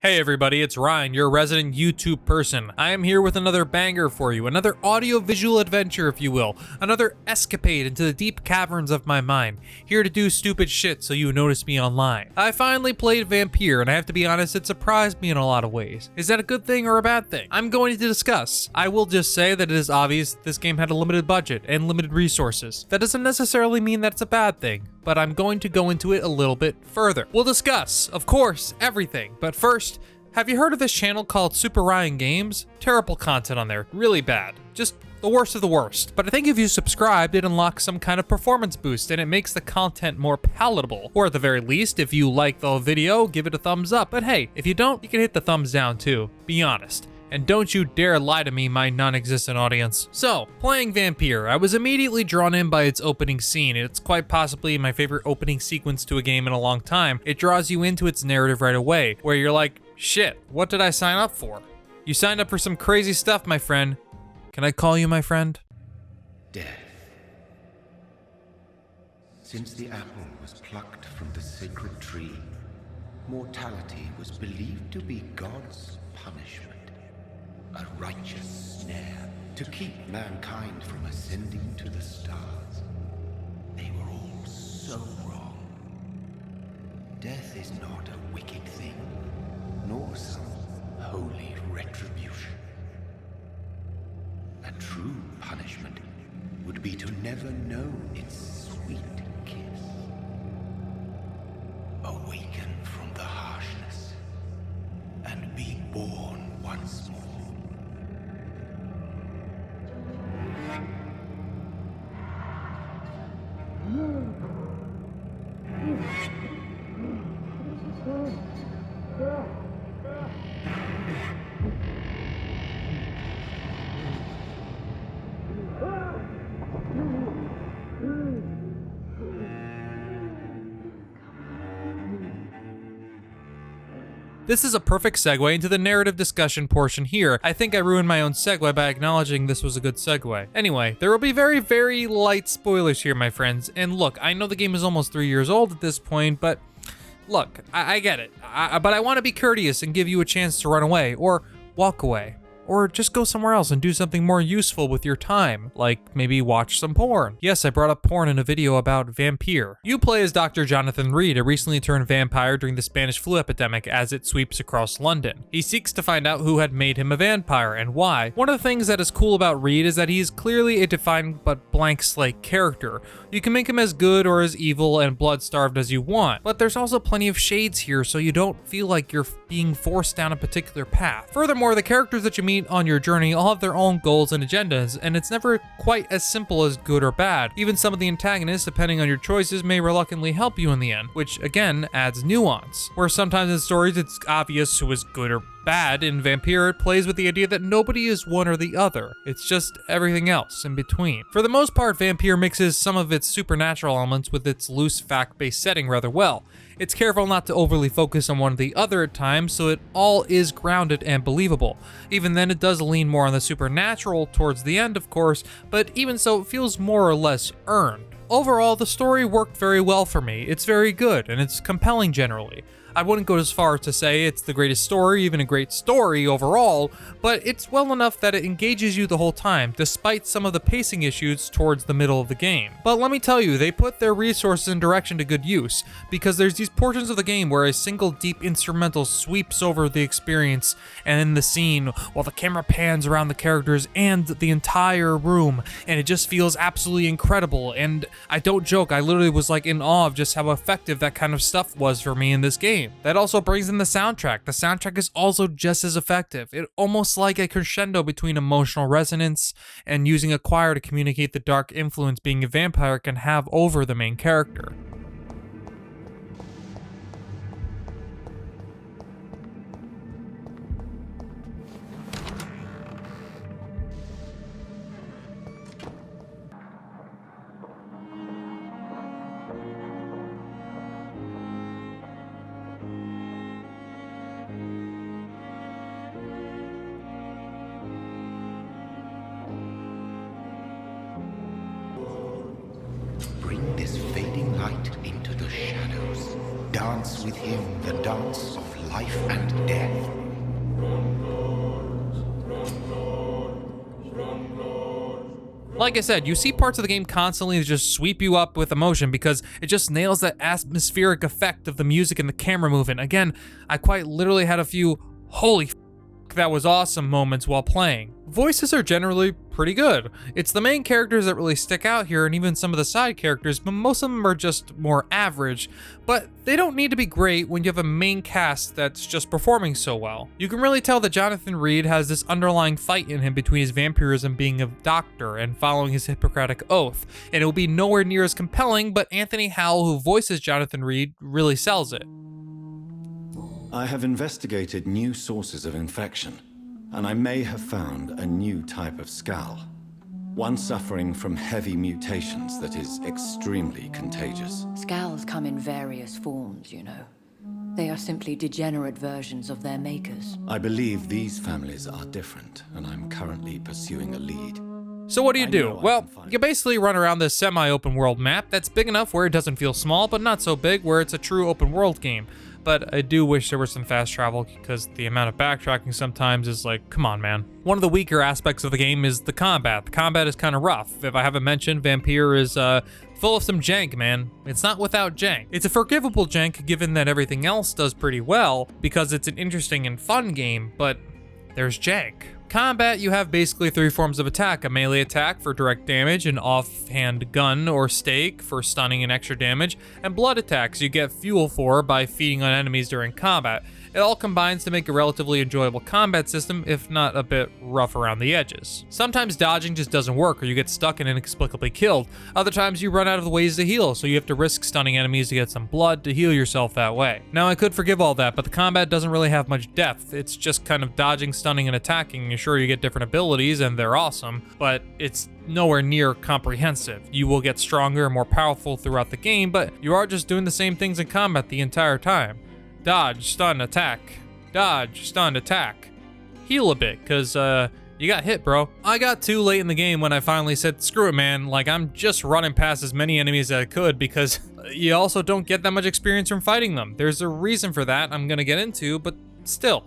Hey everybody, it's Ryan, your resident YouTube person. I am here with another banger for you, another audio-visual adventure, if you will, another escapade into the deep caverns of my mind, here to do stupid shit so you notice me online. I finally played Vampyr, and I have to be honest, it surprised me in a lot of ways. Is that a good thing or a bad thing? I'm going to discuss. I will just say that it is obvious this game had a limited budget and limited resources. That doesn't necessarily mean that it's a bad thing, but I'm going to go into it a little bit further. We'll discuss, of course, everything, but first, have you heard of this channel called Super Ryan Games? Terrible content on there, really bad. Just the worst of the worst. But I think if you subscribe, it unlocks some kind of performance boost and it makes the content more palatable. Or at the very least, if you like the video, give it a thumbs up. But hey, if you don't, you can hit the thumbs down too. Be honest. And don't you dare lie to me, my non-existent audience. So, playing Vampyr, I was immediately drawn in by its opening scene. It's quite possibly my favorite opening sequence to a game in a long time. It draws you into its narrative right away, where you're like, shit, what did I sign up for? You signed up for some crazy stuff, my friend. Can I call you my friend? Death. Since the apple was plucked from the sacred tree, mortality was believed to be God's punishment. A righteous snare to keep mankind from ascending to the stars. They were all so wrong. Death is not a wicked thing, nor some holy retribution. A true punishment would be to never know its sweet kiss. Awaken from the harshness and be born once more. This is a perfect segue into the narrative discussion portion here. I think I ruined my own segue by acknowledging this was a good segue. Anyway, there will be very, very light spoilers here, my friends. And look, I know the game is almost 3 years old at this point, but look, I get it. But I want to be courteous and give you a chance to run away, or walk away. Or just go somewhere else and do something more useful with your time, like maybe watch some porn. Yes, I brought up porn in a video about Vampyr. You play as Dr. Jonathan Reed, a recently turned vampire during the Spanish flu epidemic as it sweeps across London. He seeks to find out who had made him a vampire and why. One of the things that is cool about Reed is that he is clearly a defined but blank slate character. You can make him as good or as evil and blood-starved as you want, but there's also plenty of shades here so you don't feel like you're being forced down a particular path. Furthermore, the characters that you meet on your journey all have their own goals and agendas, and it's never quite as simple as good or bad. Even some of the antagonists, depending on your choices, may reluctantly help you in the end, which again adds nuance. Where sometimes in stories it's obvious who is good or bad, in Vampyr it plays with the idea that nobody is one or the other. It's just everything else in between. For the most part, Vampyr mixes some of its supernatural elements with its loose fact-based setting rather well. It's careful not to overly focus on one or the other at times, so it all is grounded and believable. Even then, it does lean more on the supernatural towards the end, of course, but even so, it feels more or less earned. Overall, the story worked very well for me. It's very good, and it's compelling generally. I wouldn't go as far as to say it's the greatest story, even a great story overall, but it's well enough that it engages you the whole time, despite some of the pacing issues towards the middle of the game. But let me tell you, they put their resources and direction to good use, because there's these portions of the game where a single deep instrumental sweeps over the experience and in the scene, while the camera pans around the characters and the entire room, and it just feels absolutely incredible, and I don't joke, I literally was like in awe of just how effective that kind of stuff was for me in this game. That also brings in the soundtrack. The soundtrack is also just as effective. It almost like a crescendo between emotional resonance and using a choir to communicate the dark influence being a vampire can have over the main character. Bring this fading light into the shadows. Dance with him the dance of life and death. Like I said, you see parts of the game constantly that just sweep you up with emotion because it just nails that atmospheric effect of the music and the camera movement. Again, I quite literally had a few holy that was awesome moments while playing. Voices are generally pretty good. It's the main characters that really stick out here, and even some of the side characters, but most of them are just more average. But they don't need to be great when you have a main cast that's just performing so well. You can really tell that Jonathan Reed has this underlying fight in him between his vampirism being a doctor and following his Hippocratic oath, and it will be nowhere near as compelling, but Anthony Howell, who voices Jonathan Reed, really sells it. I have investigated new sources of infection, and I may have found a new type of skull. One suffering from heavy mutations that is extremely contagious. Scowls come in various forms, you know. They are simply degenerate versions of their makers. I believe these families are different, and I'm currently pursuing a lead. So what do you do? Well, you basically run around this semi-open world map that's big enough where it doesn't feel small, but not so big where it's a true open world game. But I do wish there was some fast travel because the amount of backtracking sometimes is like, come on, man. One of the weaker aspects of the game is the combat. The combat is kind of rough. If I haven't mentioned, Vampyr is full of some jank, man. It's not without jank. It's a forgivable jank given that everything else does pretty well because it's an interesting and fun game, but there's jank. Combat, you have basically 3 forms of attack: a melee attack for direct damage, an offhand gun or stake for stunning and extra damage, and blood attacks you get fuel for by feeding on enemies during combat. It all combines to make a relatively enjoyable combat system, if not a bit rough around the edges. Sometimes dodging just doesn't work or you get stuck and inexplicably killed. Other times you run out of ways to heal, so you have to risk stunning enemies to get some blood to heal yourself that way. Now I could forgive all that, but the combat doesn't really have much depth. It's just kind of dodging, stunning, and attacking. You're sure you get different abilities and they're awesome, but it's nowhere near comprehensive. You will get stronger and more powerful throughout the game, but you are just doing the same things in combat the entire time. Dodge, stun, attack. Dodge, stun, attack. Heal a bit, cause you got hit, bro. I got too late in the game when I finally said, screw it, man. Like, I'm just running past as many enemies as I could because you also don't get that much experience from fighting them. There's a reason for that I'm gonna get into, but still,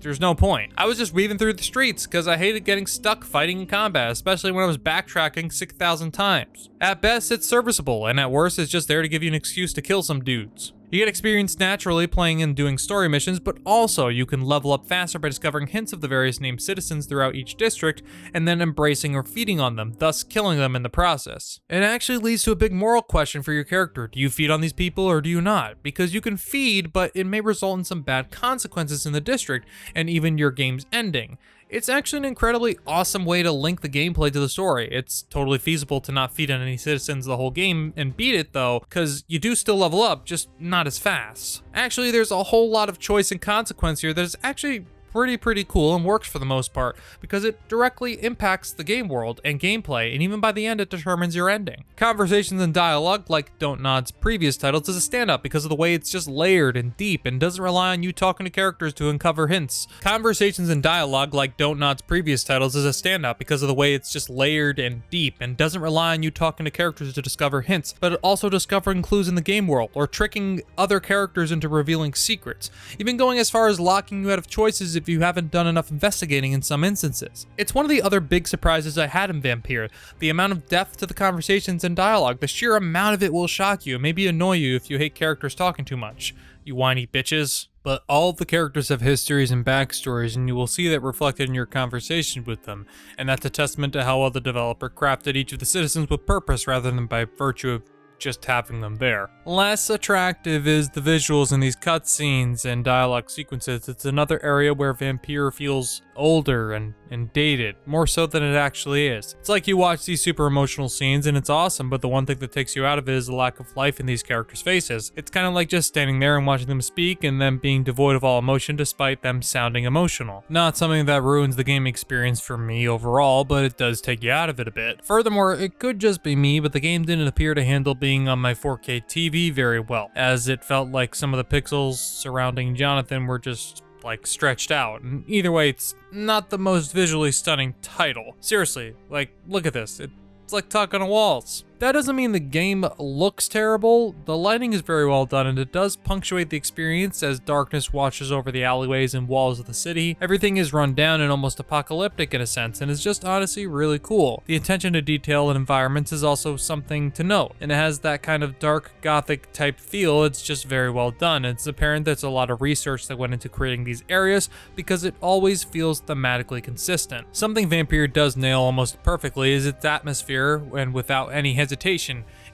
there's no point. I was just weaving through the streets because I hated getting stuck fighting in combat, especially when I was backtracking 6,000 times. At best, it's serviceable, and at worst, it's just there to give you an excuse to kill some dudes. You get experience naturally playing and doing story missions, but also you can level up faster by discovering hints of the various named citizens throughout each district and then embracing or feeding on them, thus killing them in the process. It actually leads to a big moral question for your character. Do you feed on these people or do you not? Because you can feed, but it may result in some bad consequences in the district and even your game's ending. It's actually an incredibly awesome way to link the gameplay to the story. It's totally feasible to not feed on any citizens the whole game and beat it though, because you do still level up, just not as fast. Actually, there's a whole lot of choice and consequence here that is actually pretty cool and works for the most part because it directly impacts the game world and gameplay, and even by the end it determines your ending. Conversations and dialogue, like Don't Nod's previous titles, is a standout because of the way it's just layered and deep and doesn't rely on you talking to characters to uncover hints. Conversations and dialogue, like Don't Nod's previous titles, is a standout because of the way it's just layered and deep and doesn't rely on you talking to characters to discover hints, but also discovering clues in the game world or tricking other characters into revealing secrets, even going as far as locking you out of choices if you haven't done enough investigating in some instances. It's one of the other big surprises I had in Vampyr, the amount of depth to the conversations and dialogue. The sheer amount of it will shock you, maybe annoy you if you hate characters talking too much, you whiny bitches. But all of the characters have histories and backstories, and you will see that reflected in your conversation with them, and that's a testament to how well the developer crafted each of the citizens with purpose rather than by virtue of just having them there. Less attractive is the visuals in these cutscenes and dialogue sequences. It's another area where Vampyr feels older and dated, more so than it actually is. It's like you watch these super emotional scenes and it's awesome, but the one thing that takes you out of it is the lack of life in these characters' faces. It's kind of like just standing there and watching them speak and them being devoid of all emotion despite them sounding emotional. Not something that ruins the game experience for me overall, but it does take you out of it a bit. Furthermore, it could just be me, but the game didn't appear to handle being on my 4K TV very well, as it felt like some of the pixels surrounding Jonathan were just like stretched out, and either way, it's not the most visually stunning title. Seriously, like, look at this. It's like talking to walls. That doesn't mean the game looks terrible. The lighting is very well done, and it does punctuate the experience as darkness washes over the alleyways and walls of the city. Everything is run down and almost apocalyptic in a sense, and is just honestly really cool. The attention to detail and environments is also something to note, and it has that kind of dark gothic type feel. It's just very well done. It's apparent there's a lot of research that went into creating these areas because it always feels thematically consistent. Something Vampyr does nail almost perfectly is its atmosphere, and without any hesitation,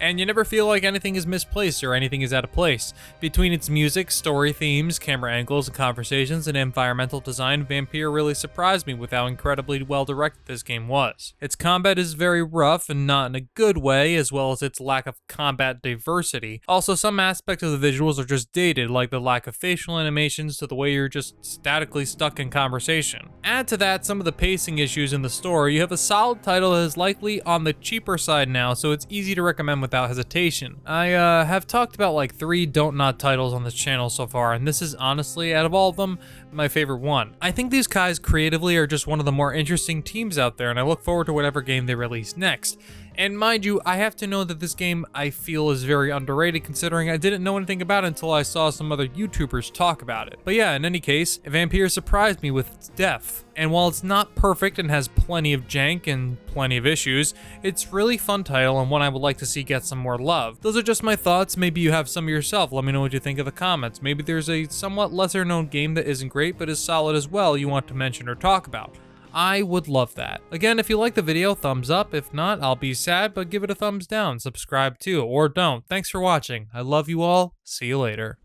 and you never feel like anything is misplaced or anything is out of place. Between its music, story themes, camera angles, and conversations, and environmental design, Vampyr really surprised me with how incredibly well directed this game was. Its combat is very rough and not in a good way, as well as its lack of combat diversity. Also, some aspects of the visuals are just dated, like the lack of facial animations to the way you're just statically stuck in conversation. Add to that some of the pacing issues in the story, you have a solid title that is likely on the cheaper side now, so it's easy to recommend without hesitation. I have talked about like 3 Don't Not titles on this channel so far, and this is honestly, out of all of them, my favorite one. I think these guys creatively are just one of the more interesting teams out there, and I look forward to whatever game they release next. And mind you, I have to know that this game I feel is very underrated, considering I didn't know anything about it until I saw some other YouTubers talk about it. But yeah, in any case, Vampyr surprised me with its depth. And while it's not perfect and has plenty of jank and plenty of issues, it's really fun title and one I would like to see get some more love. Those are just my thoughts. Maybe you have some yourself. Let me know what you think in the comments. Maybe there's a somewhat lesser known game that isn't great but is solid as well you want to mention or talk about. I would love that. Again, if you like the video, thumbs up. If not, I'll be sad, but give it a thumbs down. Subscribe too, or don't. Thanks for watching. I love you all. See you later.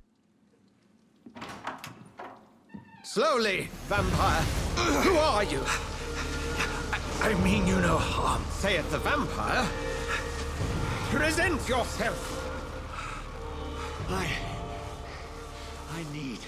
Slowly, vampire. Who are you? I mean you no harm. Saith the vampire. Present yourself. I need